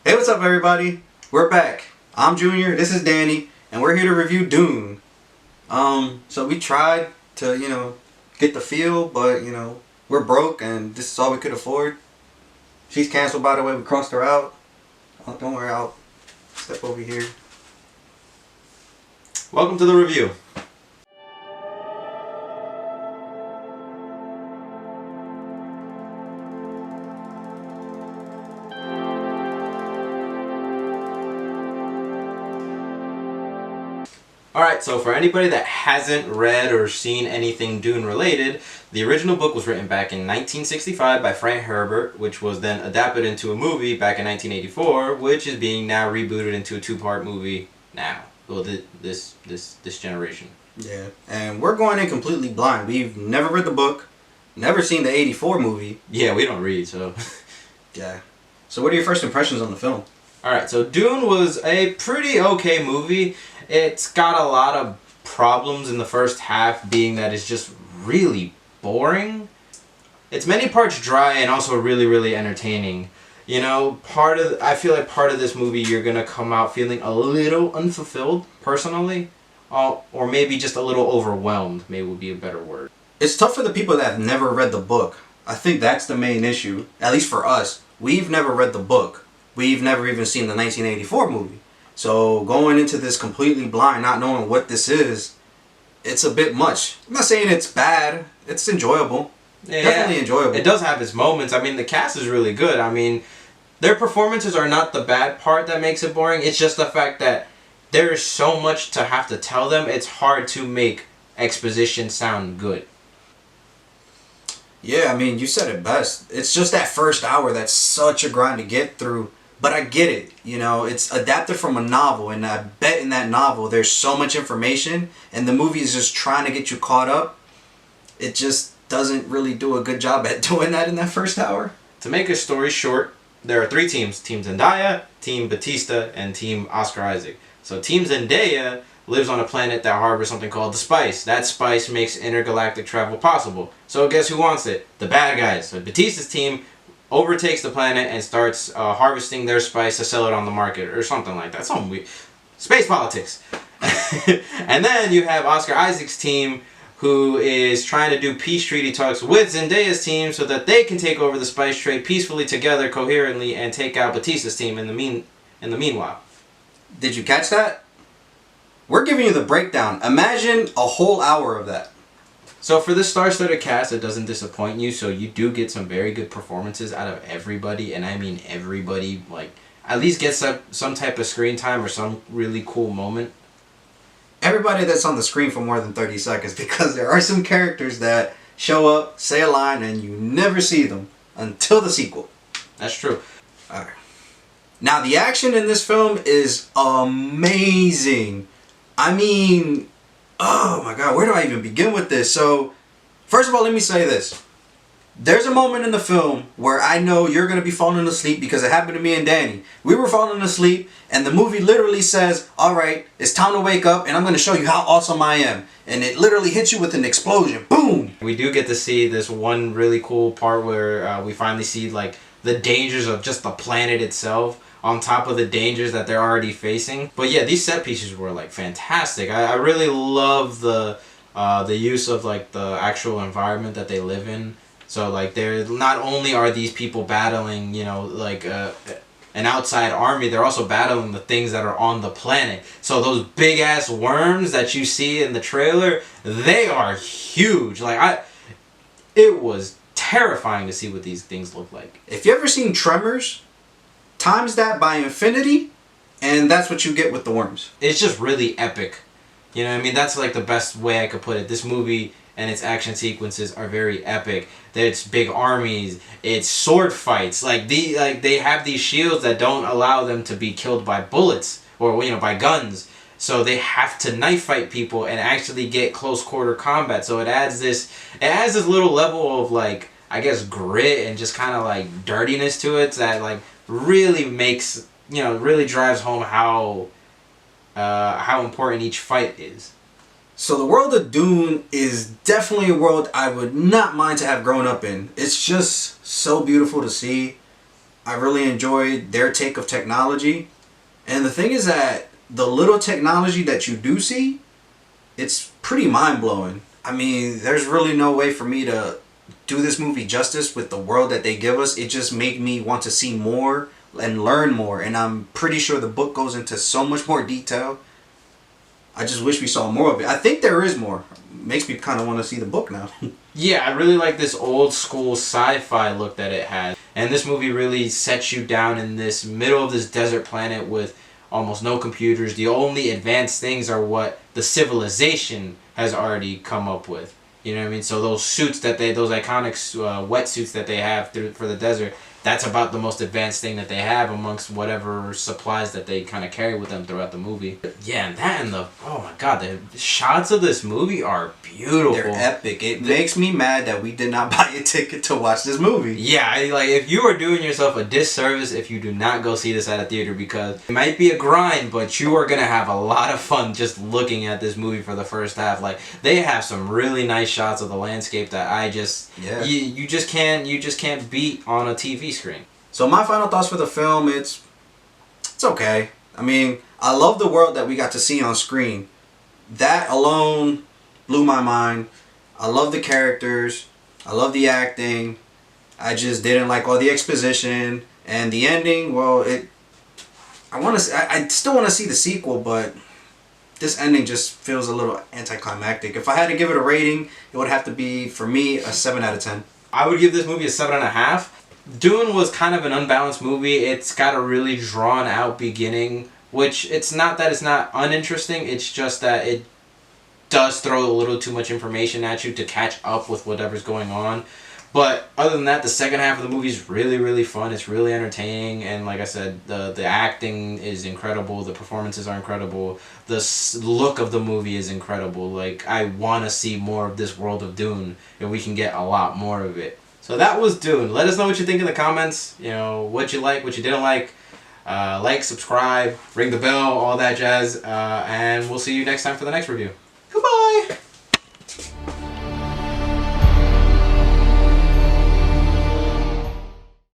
Hey, what's up, everybody? We're back. I'm Junior, this is Danny, and we're here to review Dune. So we tried to, get the feel, but, we're broke, and this is all we could afford. She's canceled, by the way. We crossed her out. Oh, don't worry, I'll step over here. Welcome to the review. Alright, so for anybody that hasn't read or seen anything Dune related, the original book was written back in 1965 by Frank Herbert, which was then adapted into a movie back in 1984, which is being now rebooted into a two-part movie now. Well, this generation. Yeah, and we're going in completely blind. We've never read the book, never seen the 84 movie. Yeah, we don't read, so... Yeah. So what are your first impressions on the film? Alright, so Dune was a pretty okay movie. It's got a lot of problems in the first half, being that it's just really boring. It's many parts dry and also really, really entertaining. I feel like part of this movie you're going to come out feeling a little unfulfilled, personally. Or maybe just a little overwhelmed, maybe would be a better word. It's tough for the people that have never read the book. I think that's the main issue, at least for us. We've never read the book. We've never even seen the 1984 movie. So going into this completely blind, not knowing what this is, it's a bit much. I'm not saying it's bad. It's enjoyable. Yeah, definitely enjoyable. It does have its moments. I mean, the cast is really good. I mean, their performances are not the bad part that makes it boring. It's just the fact that there is so much to have to tell them. It's hard to make exposition sound good. Yeah, I mean, you said it best. It's just that first hour that's such a grind to get through. But I get it, it's adapted from a novel, and I bet in that novel there's so much information, and the movie is just trying to get you caught up. It just doesn't really do a good job at doing that in that first hour. To make a story short, there are three teams. Team Zendaya, Team Batista, and Team Oscar Isaac. So Team Zendaya lives on a planet that harbors something called the spice. That spice makes intergalactic travel possible. So guess who wants it? The bad guys. So Batista's team overtakes the planet and starts harvesting their spice to sell it on the market or something like that. Something weird. Space politics. And then you have Oscar Isaac's team, who is trying to do peace treaty talks with Zendaya's team so that they can take over the spice trade peacefully together, coherently, and take out Batista's team in the meanwhile. Did you catch that? We're giving you the breakdown. Imagine a whole hour of that. So for this star-studded cast, it doesn't disappoint you, so you do get some very good performances out of everybody, and I mean everybody, at least gets some type of screen time or some really cool moment. Everybody that's on the screen for more than 30 seconds, because there are some characters that show up, say a line, and you never see them until the sequel. That's true. Alright. Now, the action in this film is amazing. I mean... Oh my god, where do I even begin with this? So, first of all, let me say this. There's a moment in the film where I know you're going to be falling asleep, because it happened to me and Danny. We were falling asleep, and the movie literally says, alright, it's time to wake up, and I'm going to show you how awesome I am. And it literally hits you with an explosion. Boom! We do get to see this one really cool part where we finally see, the dangers of just the planet itself, on top of the dangers that they're already facing. But yeah, these set pieces were fantastic. I really love the use of the actual environment that they live in. So they're not only are these people battling an outside army, they're also battling the things that are on the planet. So those big ass worms that you see in the trailer, they are huge. It was terrifying to see what these things look like. If you ever seen Tremors, times that by infinity, and that's what you get with the worms. It's just really epic. You know what I mean? That's the best way I could put it. This movie and its action sequences are very epic. It's big armies. It's sword fights. They have these shields that don't allow them to be killed by bullets or by guns. So they have to knife fight people and actually get close quarter combat. So it adds this little level of I guess grit and just kind of dirtiness to it that really makes, really drives home how important each fight is. So the world of Dune is definitely a world I would not mind to have grown up in. It's just so beautiful to see. I really enjoyed their take of technology. And the thing is that the little technology that you do see, it's pretty mind-blowing. I mean, there's really no way for me to do this movie justice with the world that they give us. It just made me want to see more and learn more. And I'm pretty sure the book goes into so much more detail. I just wish we saw more of it. I think there is more. Makes me kind of want to see the book now. Yeah, I really like this old school sci-fi look that it has. And this movie really sets you down in this middle of this desert planet with almost no computers. The only advanced things are what the civilization has already come up with. You know what I mean? So those suits that those iconic wetsuits that they have for the desert, that's about the most advanced thing that they have amongst whatever supplies that they kind of carry with them throughout the movie. Yeah, and that and oh my god, the shots of this movie are beautiful. They're epic. It makes me mad that we did not buy a ticket to watch this movie. Yeah, like if you are doing yourself a disservice if you do not go see this at a theater, because it might be a grind, but you are gonna have a lot of fun just looking at this movie for the first half. Like they have some really nice shots of the landscape that you just can't beat on a TV screen. So my final thoughts for the film, it's okay. I mean, I love the world that we got to see on screen. That alone blew my mind. I love the characters. I love the acting. I just didn't like all the exposition and the ending. Well, I still want to see the sequel, but this ending just feels a little anticlimactic. If I had to give it a rating, it would have to be, for me, a 7 out of 10. I would give this movie a 7.5. Dune was kind of an unbalanced movie. It's got a really drawn out beginning, which it's not that it's not uninteresting, it's just that it does throw a little too much information at you to catch up with whatever's going on. But other than that, the second half of the movie is really, really fun. It's really entertaining, and like I said, the acting is incredible. The performances are incredible. The look of the movie is incredible. Like, I want to see more of this world of Dune, and we can get a lot more of it. So that was Dune. Let us know what you think in the comments. You know, what you like, what you didn't like. Like, subscribe, ring the bell, all that jazz. And we'll see you next time for the next review. Goodbye!